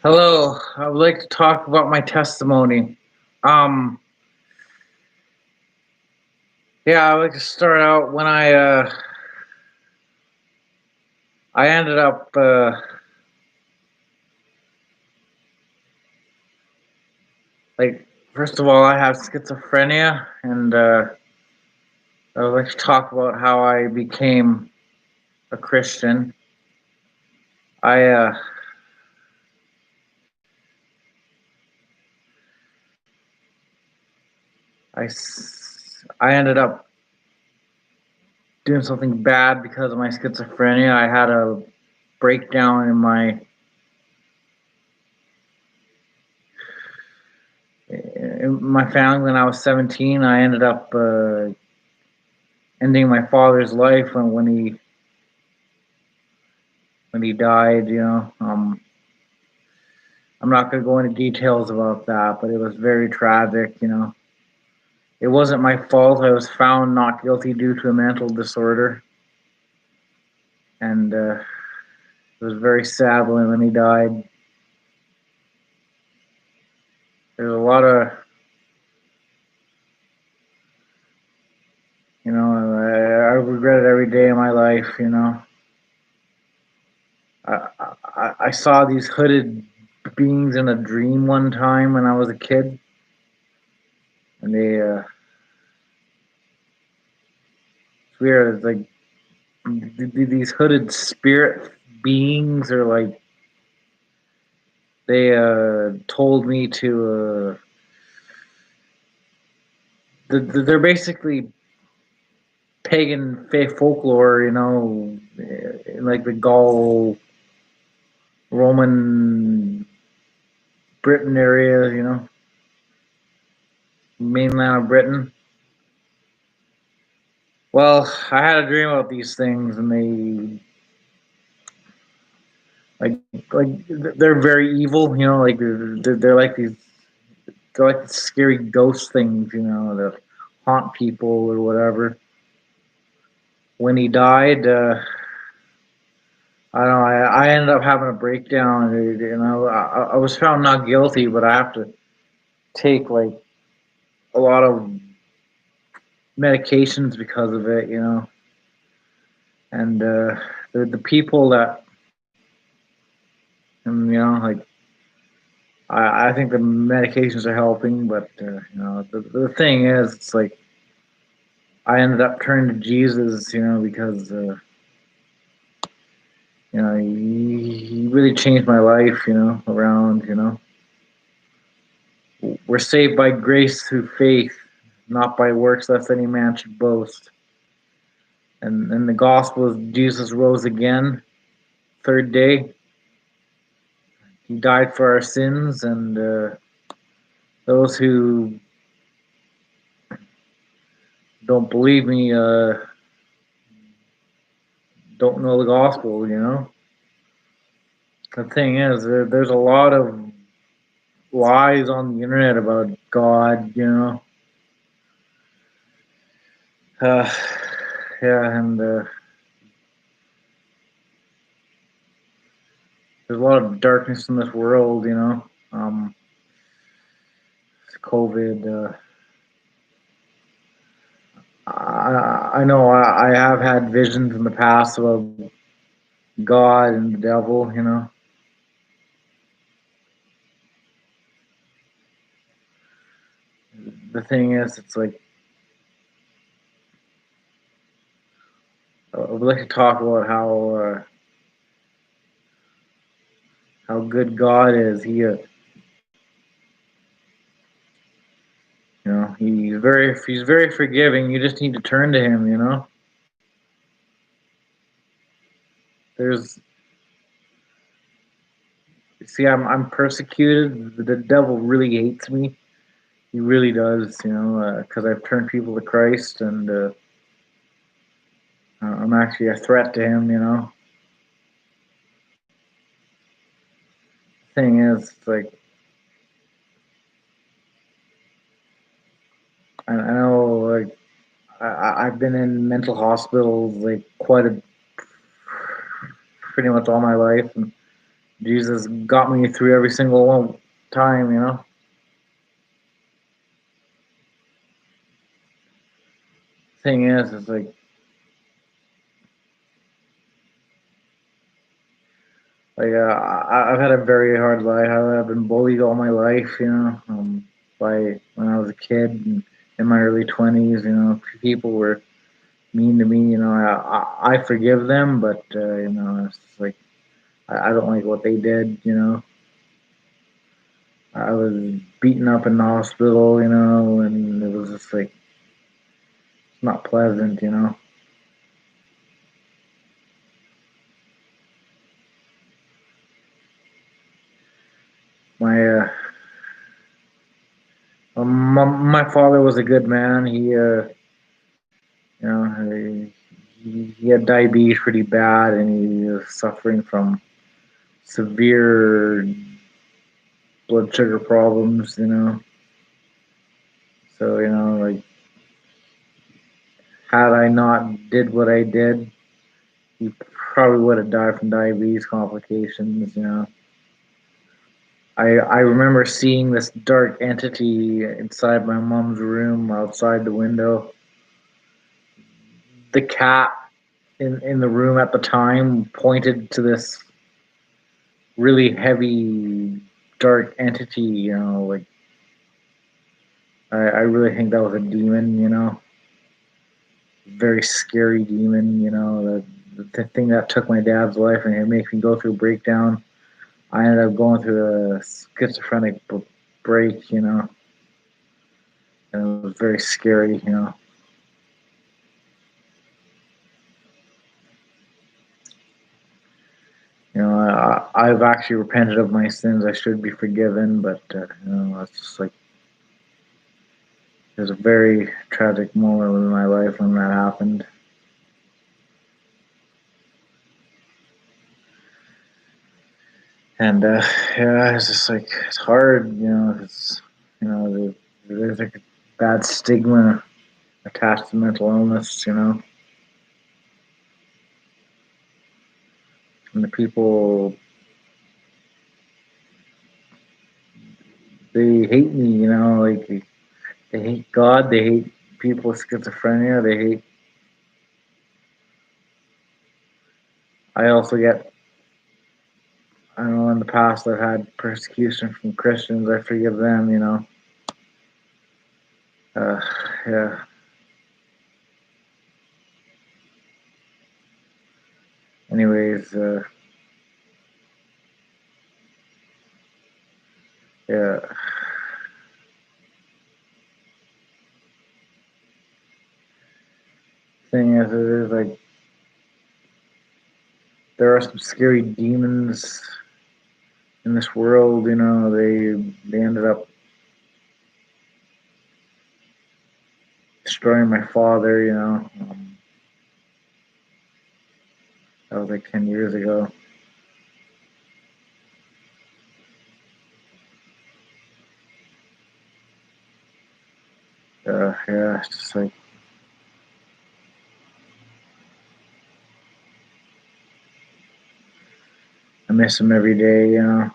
Hello, I would like to talk about my testimony. Um, I would like to start out when I ended up like first of all I have schizophrenia, and I would like to talk about how I became a Christian. I uh, I ended up doing something bad because of my schizophrenia. I had a breakdown in my family when I was 17. I ended up ending my father's life when he died. I'm not going to go into details about that, but it was very tragic. It wasn't my fault. I was found not guilty due to a mental disorder, and it was very sad when he died. There's a lot of, I regret it every day of my life. I saw these hooded beings in a dream one time when I was a kid, and it's weird. It's like these hooded spirit beings are like they told me to. They're basically pagan faith folklore, like the Gaul, Roman, Britain area, mainland of Britain. Well, I had a dream about these things, and they like they're very evil, like they're like these scary ghost things, that haunt people or whatever. When he died, I don't know. I ended up having a breakdown. I was found not guilty, but I have to take like a lot of medications because of it. And the people that, and like I think the medications are helping, but the thing is, it's like I ended up turning to Jesus, because he really changed my life, around. We're saved by grace through faith, not by works, lest any man should boast. And in the Gospel, Jesus rose again, third day. He died for our sins, and those who don't believe me don't know the Gospel. The thing is, there's a lot of lies on the internet about God. Uh, yeah, and there's a lot of darkness in this world. COVID. I know I have had visions in the past about God and the devil. The thing is, it's like I would like to talk about how good God is. He's very forgiving. You just need to turn to Him. There's See, I'm persecuted. The devil really hates me. He really does. Because I've turned people to Christ, and I'm actually a threat to him. Thing is, it's like I know, like I've been in mental hospitals like pretty much all my life, and Jesus got me through every single one time, you know. Thing is, it's I've had a very hard life. I've been bullied all my life, you know. By when I was a kid and in my early 20s, you know, people were mean to me. You know, I forgive them, but you know, it's just like I don't like what they did. You know, I was beaten up in the hospital, you know, and it was just like it's not pleasant, you know. My my father was a good man. You know, he had diabetes pretty bad, and he was suffering from severe blood sugar problems. You know, so you know, like had I not did what I did, he probably would have died from diabetes complications. You know, I remember seeing this dark entity inside my mom's room outside the window. The cat in the room at the time pointed to this really heavy dark entity, you know, like I really think that was a demon, you know, very scary demon, you know, the thing that took my dad's life and it makes me go through a breakdown. I ended up going through a schizophrenic break, you know, and it was very scary, you know. You know, I've actually repented of my sins. I should be forgiven, but you know, it's just like it was a very tragic moment in my life when that happened. And yeah, it's just like it's hard, you know. It's you know, there's like a bad stigma attached to mental illness, you know, and the people they hate me, you know, like they hate God, they hate people with schizophrenia, they hate. I also get, I don't know, in the past I've had persecution from Christians. I forgive them, you know. Uh, yeah. Anyways, yeah. Thing is, it is like there are some scary demons in this world. You know, they ended up destroying my father. You know, that was like 10 years ago. Yeah, it's just like I miss him every day. You know,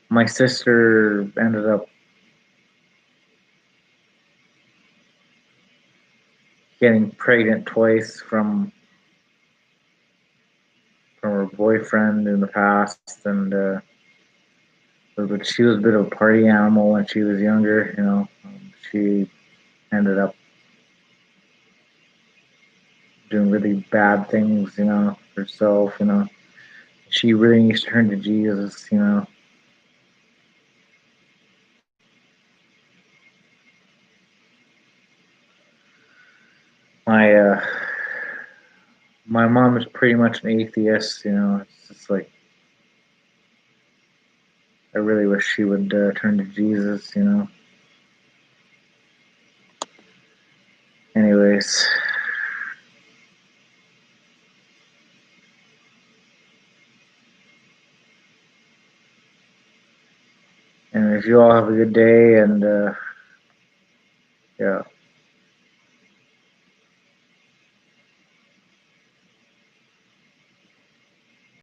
my sister ended up getting pregnant twice from her boyfriend in the past, and but she was a bit of a party animal when she was younger. You know, she ended up doing really bad things. You know, herself. You know, she really needs to turn to Jesus. You know, my my mom is pretty much an atheist. You know, it's just like I really wish she would turn to Jesus. You know. Anyways, and if you all have a good day and Yeah.